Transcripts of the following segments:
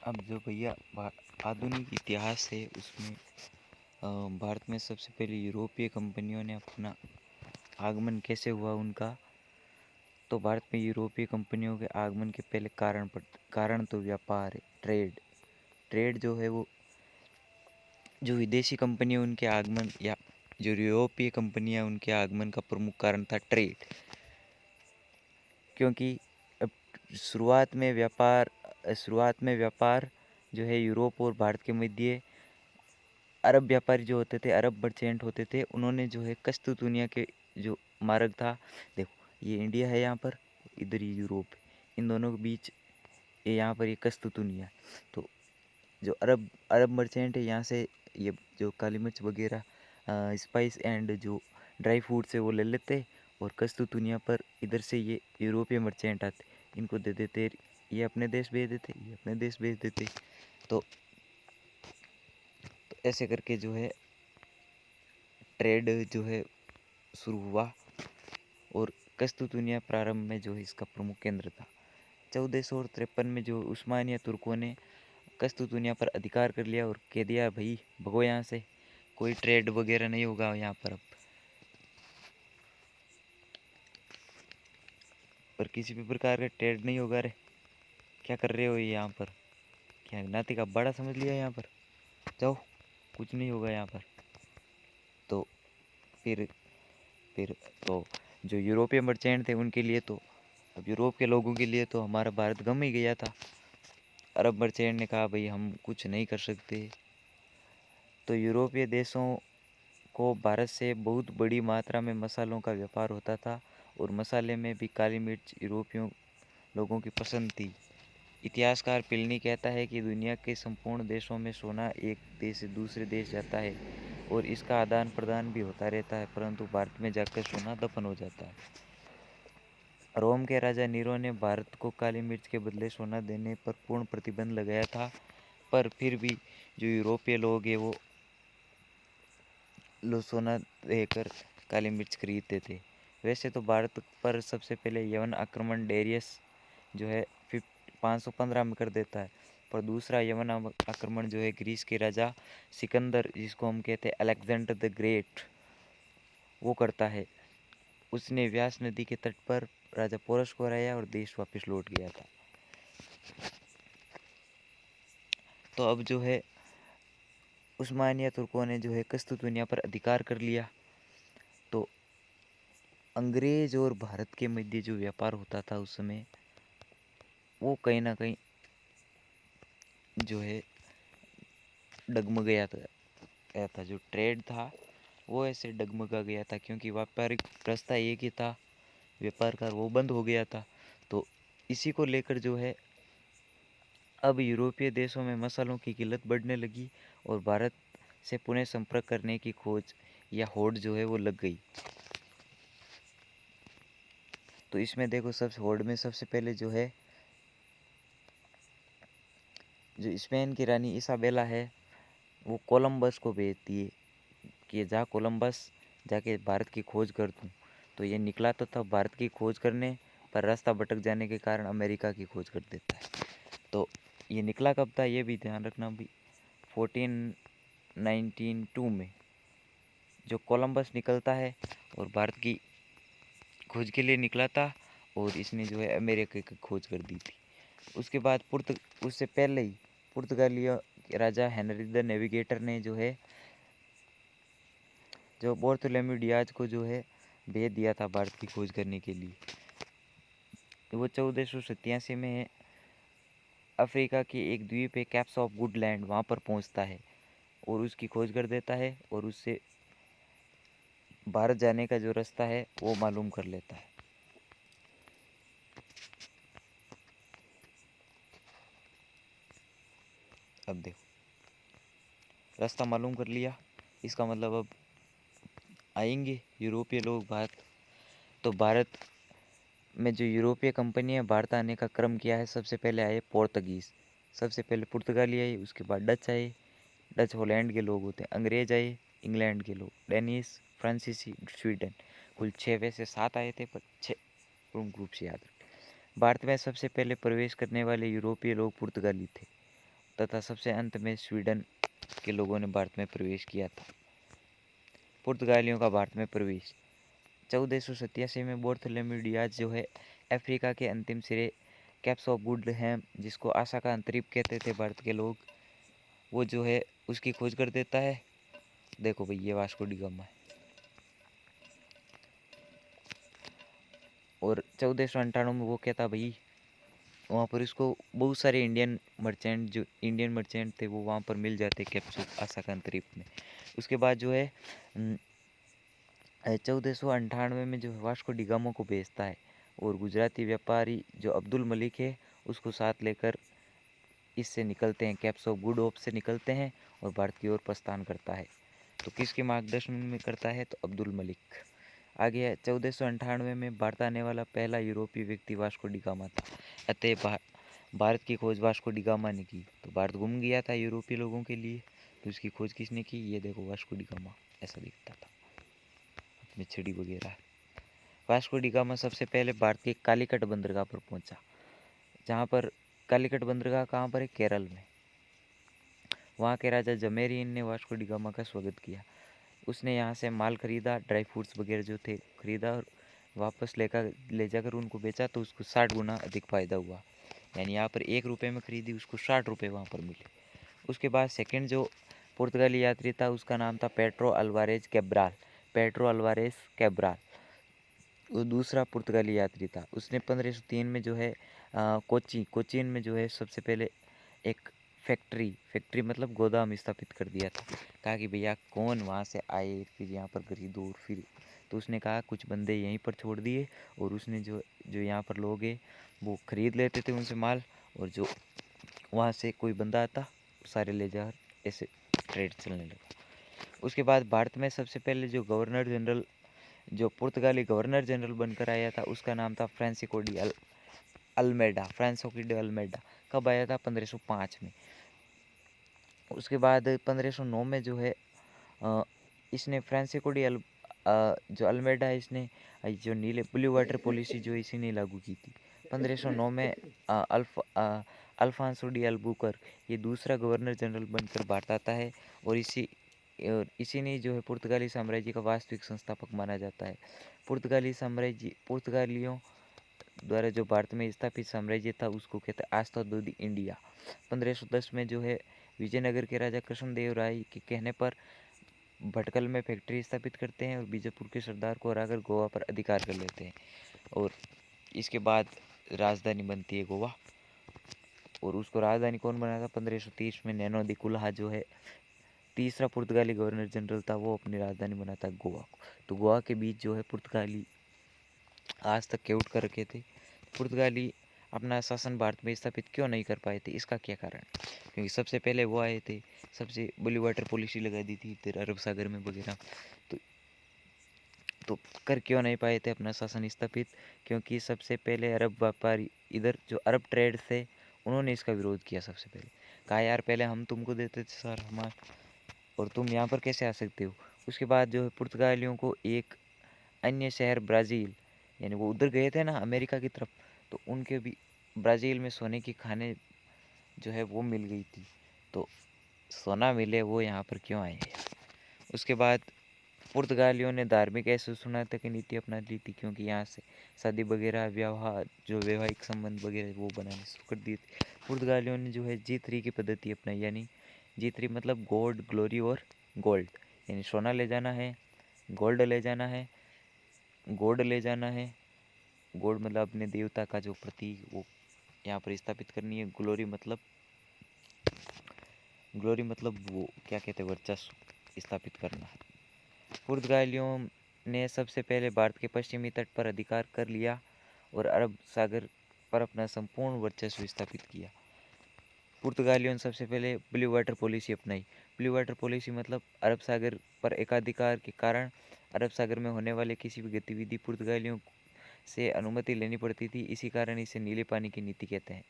अब जो भैया आधुनिक इतिहास है उसमें भारत में सबसे पहले यूरोपीय कंपनियों ने अपना आगमन कैसे हुआ उनका। तो भारत में यूरोपीय कंपनियों के आगमन के पहले कारण तो व्यापार है, ट्रेड जो है वो जो विदेशी कंपनियां उनके आगमन या जो यूरोपीय कंपनियां उनके आगमन का प्रमुख कारण था ट्रेड। क्योंकि अब शुरुआत में व्यापार जो है यूरोप और भारत के मध्य अरब व्यापारी जो होते थे, अरब मर्चेंट होते थे, उन्होंने जो है कश्त दुनिया के जो मार्ग था, देखो ये इंडिया है यहाँ पर, इधर ये यूरोप है, इन दोनों के बीच ये यहाँ पर ये कश्त दुनिया। तो जो अरब अरब मर्चेंट है यहाँ से ये जो काली मिर्च वगैरह स्पाइस एंड जो ड्राई फ्रूट्स है वो ले लेते और कश्त दुनिया पर इधर से ये यूरोपीय मर्चेंट आते, इनको दे देते, ये अपने देश भेज देते, ये अपने देश भेज देते। तो ऐसे करके जो है ट्रेड जो है शुरू हुआ और कस्तूतुनिया प्रारंभ में जो है इसका प्रमुख केंद्र था। 1453 में जो उस्मानिया तुर्कों ने कस्तूतुनिया पर अधिकार कर लिया और कह दिया भाई भगो यहाँ से, कोई ट्रेड वगैरह नहीं होगा यहाँ पर अब, पर किसी भी प्रकार का ट्रेड नहीं होगा। रे क्या कर रहे हो ये यहाँ पर, क्या नाती का बड़ा समझ लिया यहाँ पर, जाओ कुछ नहीं होगा यहाँ पर। तो फिर फिर तो जो यूरोपीय मर्चेंट थे उनके लिए तो, अब यूरोप के लोगों के लिए तो हमारा भारत गम ही गया था। अरब मर्चेंट ने कहा भाई हम कुछ नहीं कर सकते। तो यूरोपीय देशों को भारत से बहुत बड़ी मात्रा में मसालों का व्यापार होता था और मसाले में भी काली मिर्च यूरोपियों लोगों की पसंद थी। इतिहासकार प्लिनी कहता है कि दुनिया के संपूर्ण देशों में सोना एक देश से दूसरे देश जाता है और इसका आदान प्रदान भी होता रहता है, परंतु भारत में जाकर सोना दफन हो जाता है। रोम के राजा नीरो ने भारत को काली मिर्च के बदले सोना देने पर पूर्ण प्रतिबंध लगाया था, पर फिर भी जो यूरोपीय लोग हैं वो सोना देकर काली मिर्च खरीदते थे। वैसे तो भारत पर सबसे पहले यवन आक्रमण डेरियस जो है 515 में कर देता है, पर दूसरा यवन आक्रमण जो है ग्रीस के राजा सिकंदर, जिसको हम कहते हैं अलेक्जेंडर द ग्रेट, वो करता है। उसने व्यास नदी के तट पर राजा पोरस को हराया और देश वापस लौट गया था। तो अब जो है उस्मानिया तुर्कों ने जो है कस्तूतुनिया पर अधिकार कर लिया। तो अंग्रेज और भारत के मध्य जो व्यापार होता था उस समय, वो कहीं ना कहीं जो है डगमगाया था। जो ट्रेड था वो ऐसे डगमगा गया था, क्योंकि व्यापारिक रास्ता एक ही था, व्यापार का वो बंद हो गया था। तो इसी को लेकर जो है अब यूरोपीय देशों में मसालों की किल्लत बढ़ने लगी और भारत से पुनः संपर्क करने की खोज या होड़ जो है वो लग गई। तो इसमें देखो सबसे होड़ में सबसे पहले जो है जो स्पेन की रानी इसाबेला है वो कोलंबस को भेजती है कि जा कोलंबस, जाके भारत की खोज कर दूँ। तो ये निकला तो था भारत की खोज करने, पर रास्ता भटक जाने के कारण अमेरिका की खोज कर देता है। तो ये निकला कब था ये भी ध्यान रखना भी, 1492 में जो कोलंबस निकलता है और भारत की खोज के लिए निकला था, और इसने जो है अमेरिका की खोज कर दी थी। उसके बाद उससे पहले ही पुर्तगालियों के राजा हेनरी द नेविगेटर ने जो है जो बार्थोलोम्यू डियाज को जो है भेज दिया था भारत की खोज करने के लिए। वो 1487 में अफ्रीका के एक द्वीप है कैप्स ऑफ गुड लैंड, वहाँ पर पहुँचता है और उसकी खोज कर देता है और उससे भारत जाने का जो रास्ता है वो मालूम कर लेता है। अब देखो रास्ता मालूम कर लिया, इसका मतलब अब आएंगे यूरोपीय लोग भारत। तो भारत में जो यूरोपीय कंपनी है भारत आने का क्रम किया है, सबसे पहले आए पोर्तुगीज़, सबसे पहले पुर्तगाली आए, उसके बाद डच आए, डच हॉलैंड के लोग होते हैं, अंग्रेज आए, इंग्लैंड के लोग, डेनिस, फ्रांसीसी, स्वीडन, कुल 6 वैसे 7 आए थे, पर 6 प्रमुख रूप से याद रखें। भारत में सबसे पहले प्रवेश करने वाले यूरोपीय लोग पुर्तगाली थे तथा सबसे अंत में स्वीडन के लोगों ने भारत में प्रवेश किया था। पुर्तगालियों का भारत में प्रवेश 1487 में बार्थोलोम्यू डियाज जो है अफ्रीका के अंतिम सिरे कैप्स ऑफ गुड हैम, जिसको आशा का अंतरिप कहते थे भारत के लोग, वो जो है उसकी खोज कर देता है। देखो भाई ये वास्को डी गामा है। और 1498 में वो कहता भाई वहाँ पर इसको बहुत सारे इंडियन मर्चेंट थे वो वहाँ पर मिल जाते कैप्स ऑफ आशा का अंतरिप में। उसके बाद जो है 1498 में जो है वास्को डी गामा को भेजता है और गुजराती व्यापारी जो अब्दुल मलिक है उसको साथ लेकर इससे निकलते हैं, कैप्स ऑफ गुड होप से निकलते हैं और भारत की ओर प्रस्थान करता है। तो किसके मार्गदर्शन में करता है? तो अब्दुल मलिक। आगे है 1498 में भारत आने वाला पहला यूरोपीय व्यक्ति वास्को डी गामा था। अतः भारत की खोज वास्को डी गामा ने की। तो भारत गुम गया था यूरोपीय लोगों के लिए, तो उसकी खोज किसने की? ये देखो वास्को डी गामा ऐसा दिखता था अपनी छड़ी वगैरह। वास्को डी गामा सबसे पहले भारत के कालीकट बंदरगाह पर पहुंचा, जहाँ पर कालीकट बंदरगाह कहाँ पर है? केरल में। वहाँ के राजा जमेरिन ने वास्को डी गामा का स्वागत किया। उसने यहाँ से माल खरीदा, ड्राई फ्रूट्स वगैरह जो थे खरीदा और वापस ले जाकर उनको बेचा, तो उसको 60 गुना अधिक फायदा हुआ। यानी यहाँ पर 1 रुपये में खरीदी, उसको 60 रुपये वहाँ पर मिले। उसके बाद सेकंड जो पुर्तगाली यात्री था उसका नाम था पेड्रो अल्वारेज कैब्राल। वो दूसरा पुर्तगाली यात्री था। उसने 1503 में जो है कोचीन में जो है सबसे पहले एक फैक्ट्री मतलब गोदाम स्थापित कर दिया था। कहा कि भैया कौन वहाँ से आए फिर यहाँ पर खरीदो और फिर, तो उसने कहा कुछ बंदे यहीं पर छोड़ दिए और उसने जो यहाँ पर लोग हैं वो खरीद लेते थे उनसे माल, और जो वहाँ से कोई बंदा आता सारे ले जा, ऐसे ट्रेड चलने लगा। उसके बाद भारत में सबसे पहले जो पुर्तगाली गवर्नर जनरल बनकर आया था उसका नाम था फ्रांसिस्को डी अल्मेडा। कब आया था? 1505 में। उसके बाद 1509 में जो है इसने फ्रांसिस्को जो अल्मेडा है, इसने जो नीले ब्लू वाटर पॉलिसी जो इसी ने लागू की थी। 1509 में अल्फांसो डी अल्बुकर ये दूसरा गवर्नर जनरल बनकर भारत आता है और इसी ने जो है पुर्तगाली साम्राज्य का वास्तविक संस्थापक माना जाता है। पुर्तगालियों द्वारा जो भारत में स्थापित साम्राज्य था उसको कहते हैं आस्था दो दी इंडिया। 1510 में जो है विजयनगर के राजा कृष्णदेव राय के कहने पर भटकल में फैक्ट्री स्थापित करते हैं और बीजापुर के सरदार को हराकर गोवा पर अधिकार कर लेते हैं, और इसके बाद राजधानी बनती है गोवा। और उसको राजधानी कौन बनाया था? 1530 में नैनो दी कुल्हा जो है तीसरा पुर्तगाली गवर्नर जनरल था, वो अपनी राजधानी बनाता है गोवा को। तो गोवा के बीच जो है पुर्तगाली आज तक के उठ कर रखे थे। पुर्तगाली अपना शासन भारत में स्थापित क्यों नहीं कर पाए थे? इसका क्या कारण? क्योंकि सबसे पहले वो आए थे, सबसे ब्लू वाटर पॉलिसी लगा दी थी इधर अरब सागर में वगैरह, तो कर क्यों नहीं पाए थे अपना शासन स्थापित? क्योंकि सबसे पहले अरब व्यापारी इधर जो अरब ट्रेड थे उन्होंने इसका विरोध किया। सबसे पहले कहा यार पहले हम तुमको देते थे सर हमारा, और तुम यहाँ पर कैसे आ सकते हो? उसके बाद जो है पुर्तगालियों को एक अन्य शहर ब्राज़ील, यानी वो उधर गए थे ना अमेरिका की तरफ, तो उनके भी ब्राज़ील में सोने की खाने जो है वो मिल गई थी। तो सोना मिले वो यहाँ पर क्यों आए हैं? उसके बाद पुर्तगालियों ने धार्मिक असहिष्णुता की नीति अपना ली थी, क्योंकि यहाँ से शादी वगैरह वैवाहिक संबंध वगैरह वो बनाने शुरू कर दिए थे। पुर्तगालियों ने जो है G3 की पद्धति अपनाई, यानी G3 मतलब गॉड, ग्लोरी और गोल्ड, यानी सोना ले जाना है, गोल्ड ले जाना है, गोल्ड मतलब अपने देवता का जो प्रतीक वो यहाँ पर स्थापित करनी है, ग्लोरी मतलब वो क्या कहते हैं वर्चस्व स्थापित करना है। पुर्तगालियों ने सबसे पहले भारत के पश्चिमी तट पर अधिकार कर लिया और अरब सागर पर अपना संपूर्ण वर्चस्व स्थापित किया। पुर्तगालियों ने सबसे पहले ब्लू वाटर पॉलिसी अपनाई। ब्लू वाटर पॉलिसी मतलब अरब सागर पर एकाधिकार के कारण अरब सागर में होने वाले किसी भी गतिविधि पुर्तगालियों से अनुमति लेनी पड़ती थी, इसी कारण इसे नीले पानी की नीति कहते हैं।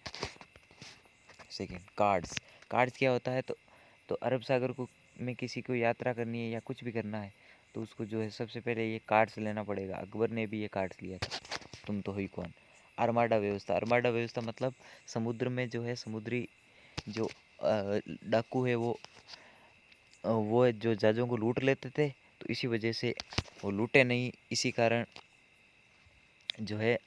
सेकेंड, कार्ड्स क्या होता है? तो अरब सागर में किसी को यात्रा करनी है या कुछ भी करना है तो उसको जो है सबसे पहले ये कार्ड्स लेना पड़ेगा। अकबर ने भी ये कार्ड्स लिया था। तुम तो हुई कौन। अरमाडा व्यवस्था मतलब समुद्र में जो है समुद्री जो डाकू है वो है जो जहाज़ों को लूट लेते थे। तो इसी वजह से वो लूटे नहीं, इसी कारण जो है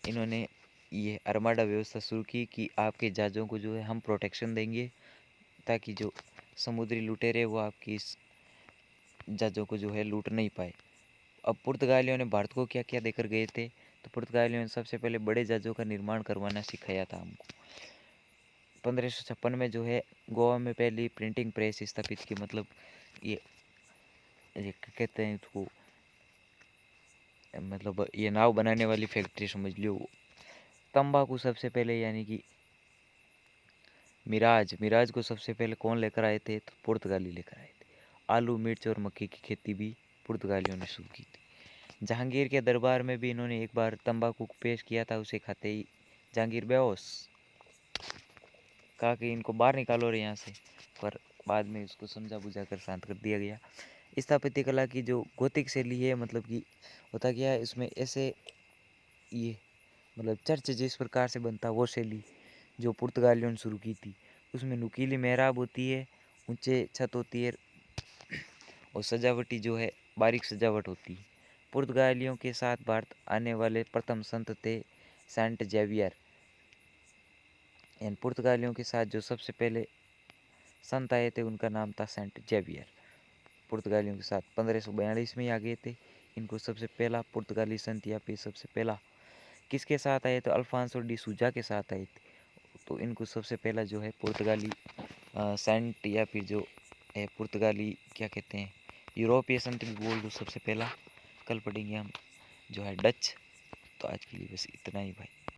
इन्होंने ये आर्माडा व्यवस्था शुरू की कि आपके जहाज़ों को जो है हम प्रोटेक्शन देंगे, ताकि जो समुद्री लुटेरे वो आपकी इस जहाज़ों को जो है लूट नहीं पाए। अब पुर्तगालियों ने भारत को क्या क्या देकर गए थे, तो पुर्तगालियों ने सबसे पहले बड़े जहाज़ों का निर्माण करवाना सिखाया था हमको। 1556 में जो है गोवा में पहली प्रिंटिंग प्रेस स्थापित की, मतलब ये क्या कहते हैं उसको, मतलब ये नाव बनाने वाली फैक्ट्री समझ लो। तंबाकू सबसे पहले यानी कि मिराज को सबसे पहले कौन लेकर आए थे, तो पुर्तगाली लेकर आए थे। आलू मिर्च और मक्की की खेती भी पुर्तगालियों ने शुरू की थी। जहांगीर के दरबार में भी इन्होंने एक बार तंबाकू को पेश किया था, उसे खाते ही जहांगीर बेहोश, कहा कि इनको बाहर निकालो रे यहाँ से, पर बाद में उसको समझा बुझा कर शांत कर दिया गया। स्थापत्य कला की जो गोथिक शैली है, मतलब कि होता क्या है इसमें ऐसे ये मतलब चर्च जिस प्रकार से बनता वो शैली जो पुर्तगालियों ने शुरू की थी। उसमें नुकीली मेहराब होती है, ऊंचे छत होती है, और सजावटी जो है बारीक सजावट होती है। पुर्तगालियों के साथ भारत आने वाले प्रथम संत थे सेंट जेवियर। एंड पुर्तगालियों के साथ जो सबसे पहले संत आए थे उनका नाम था सेंट जेवियर। पुर्तगालियों के साथ 1542 में ही आ गए थे। इनको सबसे पहला पुर्तगाली संत या फिर सबसे पहला किसके साथ आए, तो अल्फांसो डी सूजा के साथ आए थे। तो इनको सबसे पहला जो है पुर्तगाली सेंट या फिर जो है पुर्तगाली क्या कहते हैं, यूरोपीय संत भी बोल दो सबसे पहला। कल पढ़ेंगे हम जो है डच। तो आज के लिए बस इतना ही भाई।